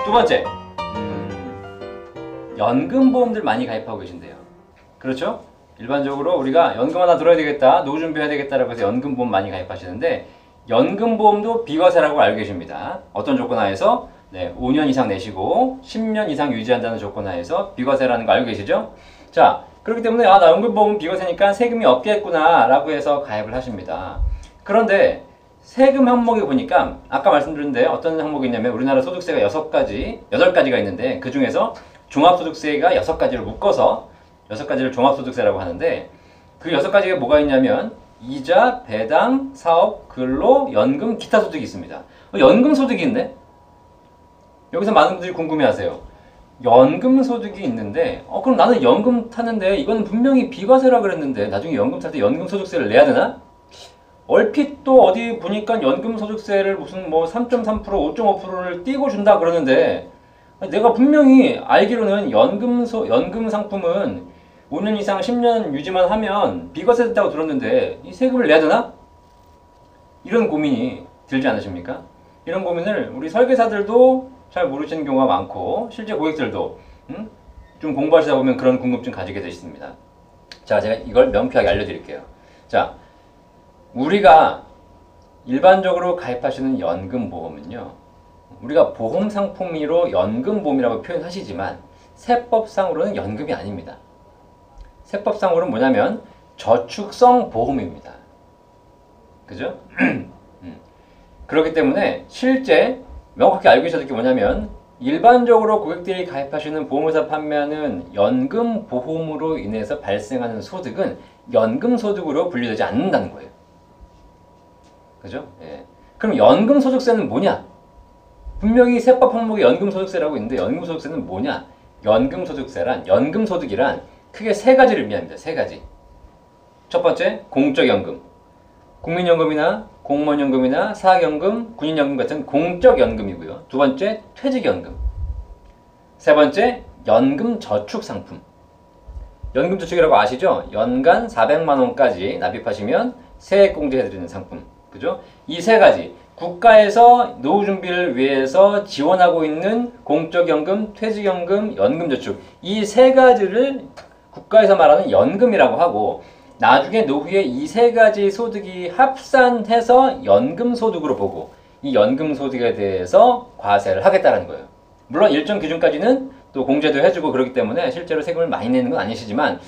두 번째, 연금보험들 많이 가입하고 계신데요. 그렇죠? 일반적으로 우리가 연금 하나 들어야 되겠다, 노후 준비해야 되겠다라고 해서 연금보험 많이 가입하시는데, 연금보험도 비과세라고 알고 계십니다. 어떤 조건 하에서? 네, 5년 이상 내시고 10년 이상 유지한다는 조건 하에서 비과세라는 거 알고 계시죠? 자, 그렇기 때문에 나 연금보험 비과세니까 세금이 없겠구나 라고 해서 가입을 하십니다. 그런데 세금 항목에 보니까 아까 말씀드렸는데 어떤 항목이 있냐면 우리나라 소득세가 8가지가 있는데 그 중에서 종합소득세가 6가지를 묶어서 6가지를 종합소득세라고 하는데 그 6가지가 뭐가 있냐면 이자, 배당, 사업, 근로, 연금, 기타 소득이 있습니다. 연금 소득이 있네? 여기서 많은 분들이 궁금해하세요. 연금 소득이 있는데 그럼 나는 연금 타는데 이건 분명히 비과세라 그랬는데 나중에 연금 탈 때 연금 소득세를 내야 되나? 얼핏 또 어디 보니까 연금 소득세를 무슨 뭐 3.3%, 5.5%를 띄고 준다 그러는데 내가 분명히 알기로는 연금 상품은 5년 이상 10년 유지만 하면 비과세 됐다고 들었는데 이 세금을 내야 되나? 이런 고민이 들지 않으십니까? 이런 고민을 우리 설계사들도 잘 모르시는 경우가 많고 실제 고객들도 좀 공부하시다 보면 그런 궁금증 가지게 되십니다. 자, 제가 이걸 명쾌하게 알려드릴게요. 자, 우리가 일반적으로 가입하시는 연금보험은요, 우리가 보험상품으로 연금보험이라고 표현하시지만 세법상으로는 연금이 아닙니다. 세법상으로는 뭐냐면 저축성 보험입니다. 그죠? 그렇기 때문에 실제 명확하게 알고 계셔야 될 게 뭐냐면 일반적으로 고객들이 가입하시는 보험회사 판매하는 연금보험으로 인해서 발생하는 소득은 연금소득으로 분류되지 않는다는 거예요. 그죠? 예. 그럼 연금소득세는 뭐냐? 분명히 세법 항목에 연금소득세라고 있는데 연금소득세는 뭐냐? 연금소득이란 크게 세 가지를 의미합니다. 세 가지. 첫 번째, 공적연금. 국민연금이나 공무원연금이나 사학연금, 군인연금 같은 공적연금이고요. 두 번째, 퇴직연금. 세 번째, 연금저축상품. 연금저축이라고 아시죠? 연간 400만 원까지 납입하시면 세액공제해드리는 상품. 그죠? 이 세 가지. 국가에서 노후 준비를 위해서 지원하고 있는 공적연금, 퇴직연금, 연금저축. 이 세 가지를 국가에서 말하는 연금이라고 하고 나중에 노후에 이 세 가지 소득이 합산해서 연금소득으로 보고 이 연금소득에 대해서 과세를 하겠다는 거예요. 물론 일정 기준까지는 또 공제도 해주고 그렇기 때문에 실제로 세금을 많이 내는 건 아니시지만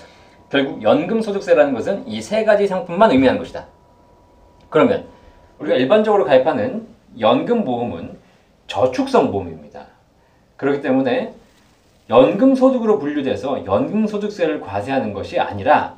결국 연금소득세라는 것은 이 세 가지 상품만 의미하는 것이다. 그러면 우리가 일반적으로 가입하는 연금보험은 저축성 보험입니다. 그렇기 때문에 연금소득으로 분류돼서 연금소득세를 과세하는 것이 아니라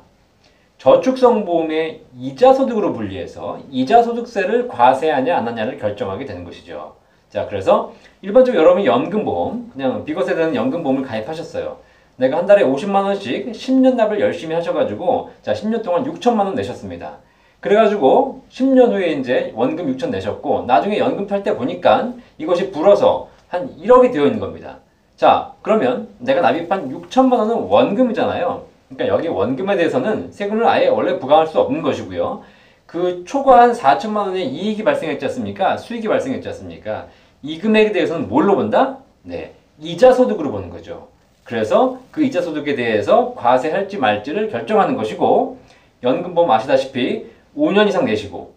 저축성 보험의 이자소득으로 분리해서 이자소득세를 과세하냐 안 하냐를 결정하게 되는 것이죠. 자, 그래서 일반적으로 여러분이 연금보험, 그냥 비과세되는 연금보험을 가입하셨어요. 내가 한 달에 50만 원씩 10년 납을 열심히 하셔가지고 자 10년 동안 6천만 원 내셨습니다. 그래가지고 10년 후에 이제 원금 6천 내셨고 나중에 연금 탈 때 보니까 이것이 불어서 한 1억이 되어 있는 겁니다. 자, 그러면 내가 납입한 6천만 원은 원금이잖아요. 그러니까 여기 원금에 대해서는 세금을 아예 원래 부과할 수 없는 것이고요. 그 초과한 4천만 원의 이익이 발생했지 않습니까? 수익이 발생했지 않습니까? 이 금액에 대해서는 뭘로 본다? 네, 이자소득으로 보는 거죠. 그래서 그 이자소득에 대해서 과세할지 말지를 결정하는 것이고 연금보험 아시다시피 5년 이상 내시고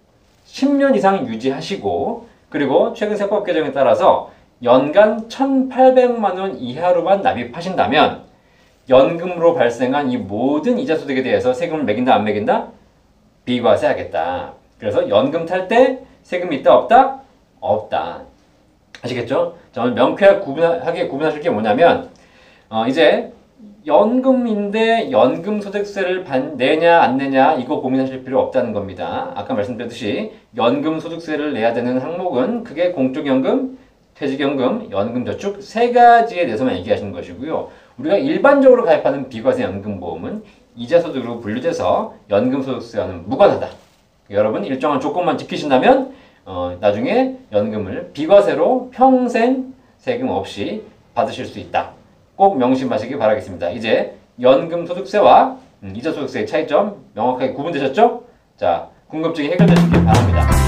10년 이상 유지하시고 그리고 최근 세법 개정에 따라서 연간 1,800만 원 이하로만 납입하신다면 연금으로 발생한 이 모든 이자소득에 대해서 세금을 매긴다 안 매긴다? 비과세하겠다. 그래서 연금 탈 때 세금이 있다 없다? 없다. 아시겠죠? 저는 명쾌하게 구분하실 게 뭐냐면 이제 연금인데 연금소득세를 내냐 안 내냐 이거 고민하실 필요 없다는 겁니다. 아까 말씀드렸듯이 연금소득세를 내야 되는 항목은 그게 공적연금, 퇴직연금, 연금저축 세 가지에 대해서만 얘기하시는 것이고요. 우리가 일반적으로 가입하는 비과세 연금보험은 이자소득으로 분류돼서 연금소득세와는 무관하다. 여러분 일정한 조건만 지키신다면 나중에 연금을 비과세로 평생 세금 없이 받으실 수 있다. 꼭 명심하시기 바라겠습니다. 이제 연금소득세와 이자소득세의 차이점 명확하게 구분되셨죠? 자, 궁금증이 해결되시길 바랍니다.